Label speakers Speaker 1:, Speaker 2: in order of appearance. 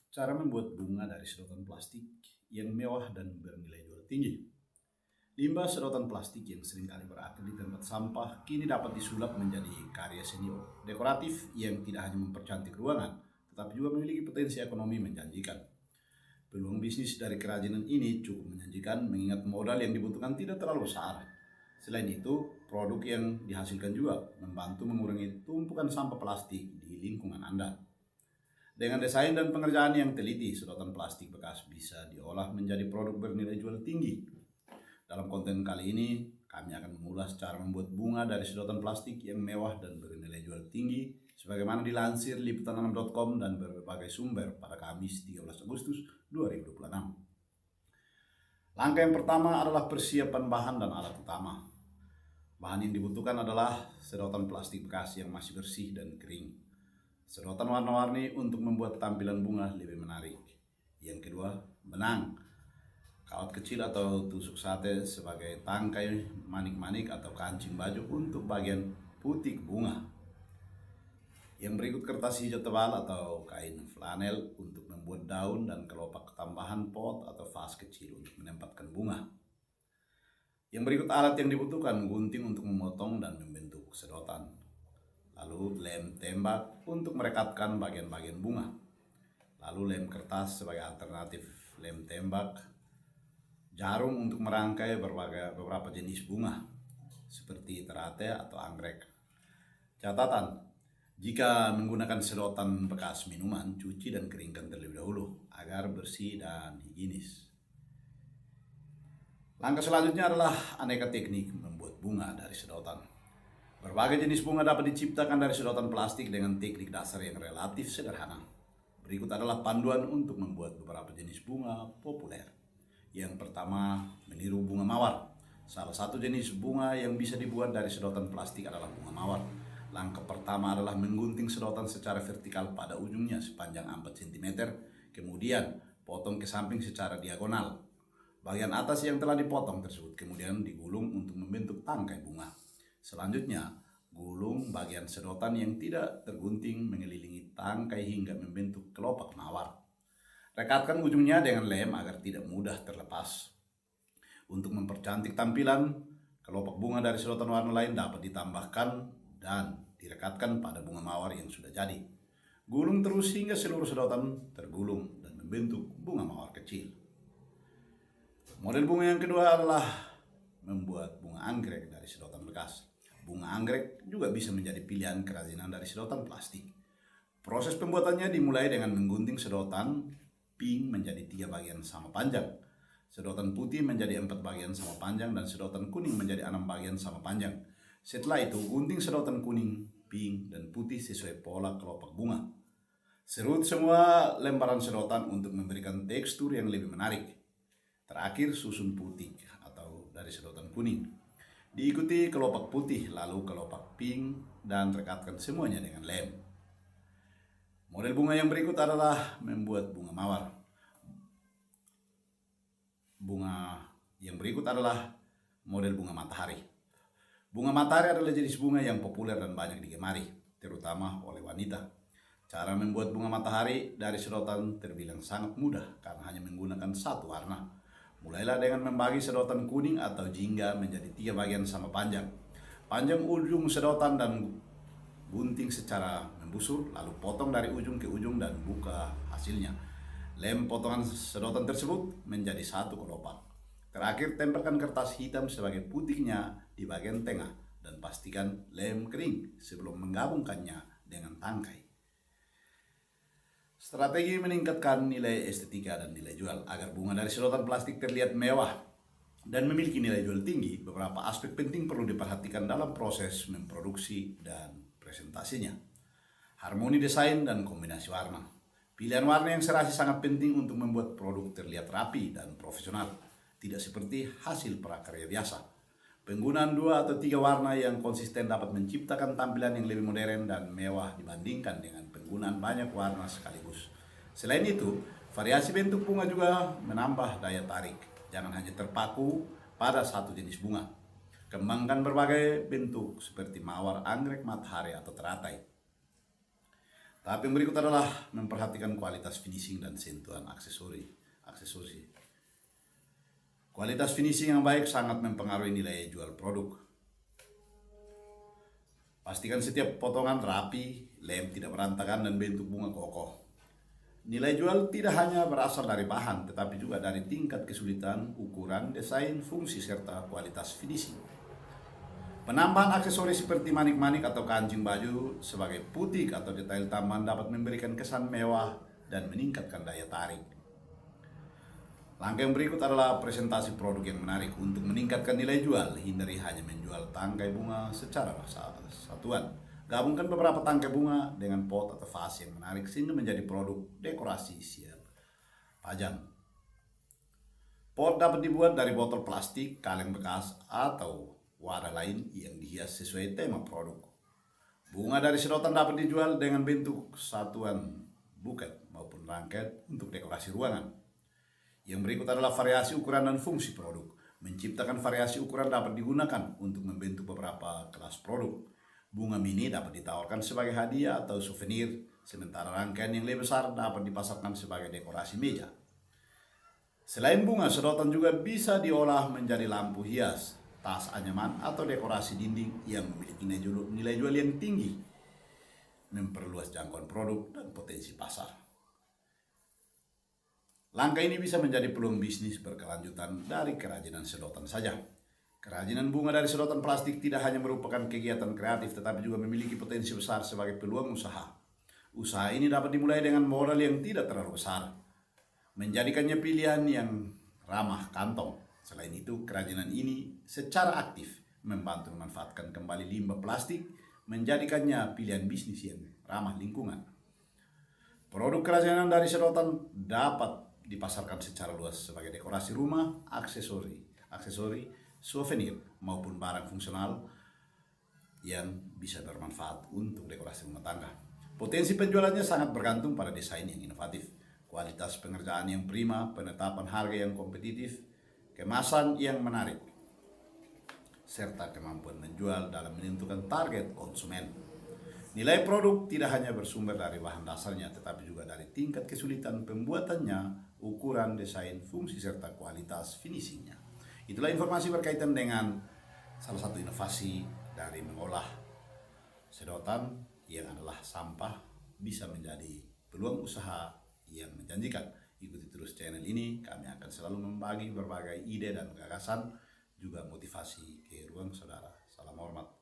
Speaker 1: Cara membuat bunga dari sedotan plastik yang mewah dan bernilai jual tinggi. Limbah sedotan plastik yang seringkali berakhir di tempat sampah kini dapat disulap menjadi karya seni dekoratif yang tidak hanya mempercantik ruangan, tetapi juga memiliki potensi ekonomi menjanjikan. Peluang bisnis dari kerajinan ini cukup menjanjikan mengingat modal yang dibutuhkan tidak terlalu besar. Selain itu, produk yang dihasilkan juga membantu mengurangi tumpukan sampah plastik di lingkungan Anda. Dengan desain dan pengerjaan yang teliti, sedotan plastik bekas bisa diolah menjadi produk bernilai jual tinggi. Dalam konten kali ini, kami akan mengulas cara membuat bunga dari sedotan plastik yang mewah dan bernilai jual tinggi, sebagaimana dilansir liputan6.com dan berbagai sumber pada Kamis 13 Agustus 2026. Langkah yang pertama adalah persiapan bahan dan alat utama. Bahan yang dibutuhkan adalah sedotan plastik bekas yang masih bersih dan kering, sedotan warna-warni untuk membuat tampilan bunga lebih menarik. Yang kedua, benang, kawat kecil atau tusuk sate sebagai tangkai manik-manik atau kancing baju untuk bagian putik bunga. Yang berikut kertas hijau tebal atau kain flanel untuk membuat daun dan kelopak tambahan pot atau vas kecil untuk menempatkan bunga. Yang berikut alat yang dibutuhkan, gunting untuk memotong dan membentuk sedotan. Lalu lem tembak untuk merekatkan bagian-bagian bunga. Lalu lem kertas sebagai alternatif lem tembak. Jarum untuk merangkai beberapa jenis bunga seperti teratai atau anggrek. Catatan, jika menggunakan sedotan bekas minuman, cuci dan keringkan terlebih dahulu agar bersih dan higienis. Langkah selanjutnya adalah aneka teknik membuat bunga dari sedotan. Berbagai jenis bunga dapat diciptakan dari sedotan plastik dengan teknik dasar yang relatif sederhana. Berikut adalah panduan untuk membuat beberapa jenis bunga populer. Yang pertama, meniru bunga mawar. Salah satu jenis bunga yang bisa dibuat dari sedotan plastik adalah bunga mawar. Langkah pertama adalah menggunting sedotan secara vertikal pada ujungnya sepanjang 4 cm. Kemudian, potong ke samping secara diagonal. Bagian atas yang telah dipotong tersebut kemudian digulung untuk membentuk tangkai bunga. Selanjutnya, gulung bagian sedotan yang tidak tergunting mengelilingi tangkai hingga membentuk kelopak mawar. Rekatkan ujungnya dengan lem agar tidak mudah terlepas. Untuk mempercantik tampilan, kelopak bunga dari sedotan warna lain dapat ditambahkan dan direkatkan pada bunga mawar yang sudah jadi. Gulung terus hingga seluruh sedotan tergulung dan membentuk bunga mawar kecil. Model bunga yang kedua adalah membuat bunga anggrek dari sedotan bekas. Bunga anggrek juga bisa menjadi pilihan kerajinan dari sedotan plastik. Proses pembuatannya dimulai dengan menggunting sedotan pink menjadi 3 bagian sama panjang, sedotan putih menjadi 4 bagian sama panjang, dan sedotan kuning menjadi 6 bagian sama panjang. Setelah itu, gunting sedotan kuning, pink, dan putih sesuai pola kelopak bunga. Serut semua lembaran sedotan untuk memberikan tekstur yang lebih menarik. Terakhir, susun putih atau dari sedotan kuning. Diikuti kelopak putih, lalu kelopak pink, dan rekatkan semuanya dengan lem. Model bunga yang berikut adalah membuat bunga mawar. Bunga yang berikut adalah model bunga matahari. Bunga matahari adalah jenis bunga yang populer dan banyak digemari, terutama oleh wanita. Cara membuat bunga matahari dari sedotan terbilang sangat mudah karena hanya menggunakan satu warna. Mulailah dengan membagi sedotan kuning atau jingga menjadi 3 bagian sama panjang. Panjang ujung sedotan dan gunting secara membusur, lalu potong dari ujung ke ujung dan buka hasilnya. Lem potongan sedotan tersebut menjadi satu kelopak. Terakhir, tempelkan kertas hitam sebagai putihnya di bagian tengah dan pastikan lem kering sebelum menggabungkannya dengan tangkai. Strategi meningkatkan nilai estetika dan nilai jual. Agar bunga dari sedotan plastik terlihat mewah dan memiliki nilai jual tinggi, beberapa aspek penting perlu diperhatikan dalam proses memproduksi dan presentasinya. Harmoni desain dan kombinasi warna. Pilihan warna yang serasi sangat penting untuk membuat produk terlihat rapi dan profesional, tidak seperti hasil prakarya biasa. Penggunaan 2 atau 3 warna yang konsisten dapat menciptakan tampilan yang lebih modern dan mewah dibandingkan dengan penggunaan banyak warna sekaligus. Selain itu, variasi bentuk bunga juga menambah daya tarik. Jangan hanya terpaku pada satu jenis bunga. Kembangkan berbagai bentuk seperti mawar, anggrek, matahari, atau teratai. Tahap yang berikut adalah memperhatikan kualitas finishing dan sentuhan aksesori. Kualitas finishing yang baik sangat mempengaruhi nilai jual produk. Pastikan setiap potongan rapi, lem tidak berantakan, dan bentuk bunga kokoh. Nilai jual tidak hanya berasal dari bahan, tetapi juga dari tingkat kesulitan, ukuran, desain, fungsi, serta kualitas finishing. Penambahan aksesori seperti manik-manik atau kancing baju sebagai putik atau detail tambahan dapat memberikan kesan mewah dan meningkatkan daya tarik. Langkah yang berikut adalah presentasi produk yang menarik. Untuk meningkatkan nilai jual, hindari hanya menjual tangkai bunga secara satuan. Gabungkan beberapa tangkai bunga dengan pot atau vase yang menarik sehingga menjadi produk dekorasi siap pajang. Pot dapat dibuat dari botol plastik, kaleng bekas, atau wadah lain yang dihias sesuai tema produk. Bunga dari sedotan dapat dijual dengan bentuk satuan buket maupun rangkaian untuk dekorasi ruangan. Yang berikut adalah variasi ukuran dan fungsi produk. Menciptakan variasi ukuran dapat digunakan untuk membentuk beberapa kelas produk. Bunga mini dapat ditawarkan sebagai hadiah atau souvenir, sementara rangkaian yang lebih besar dapat dipasarkan sebagai dekorasi meja. Selain bunga, sedotan juga bisa diolah menjadi lampu hias, tas anyaman, atau dekorasi dinding yang memiliki nilai jual yang tinggi, memperluas jangkauan produk dan potensi pasar. Langkah ini bisa menjadi peluang bisnis berkelanjutan dari kerajinan sedotan saja. Kerajinan bunga dari sedotan plastik tidak hanya merupakan kegiatan kreatif, tetapi juga memiliki potensi besar sebagai peluang usaha. Usaha ini dapat dimulai dengan modal yang tidak terlalu besar, menjadikannya pilihan yang ramah kantong. Selain itu, kerajinan ini secara aktif membantu memanfaatkan kembali limbah plastik, menjadikannya pilihan bisnis yang ramah lingkungan. Produk kerajinan dari sedotan dapat dipasarkan secara luas sebagai dekorasi rumah, aksesori, souvenir, maupun barang fungsional yang bisa bermanfaat untuk dekorasi rumah tangga. Potensi penjualannya sangat bergantung pada desain yang inovatif, kualitas pengerjaan yang prima, penetapan harga yang kompetitif, kemasan yang menarik, serta kemampuan menjual dalam menentukan target konsumen. Nilai produk tidak hanya bersumber dari bahan dasarnya, tetapi juga dari tingkat kesulitan pembuatannya, ukuran, desain, fungsi, serta kualitas finishingnya. Itulah informasi berkaitan dengan salah satu inovasi dari mengolah sedotan yang adalah sampah bisa menjadi peluang usaha yang menjanjikan. Ikuti terus channel ini, kami akan selalu membagi berbagai ide dan gagasan, juga motivasi ke ruang saudara. Salam hormat.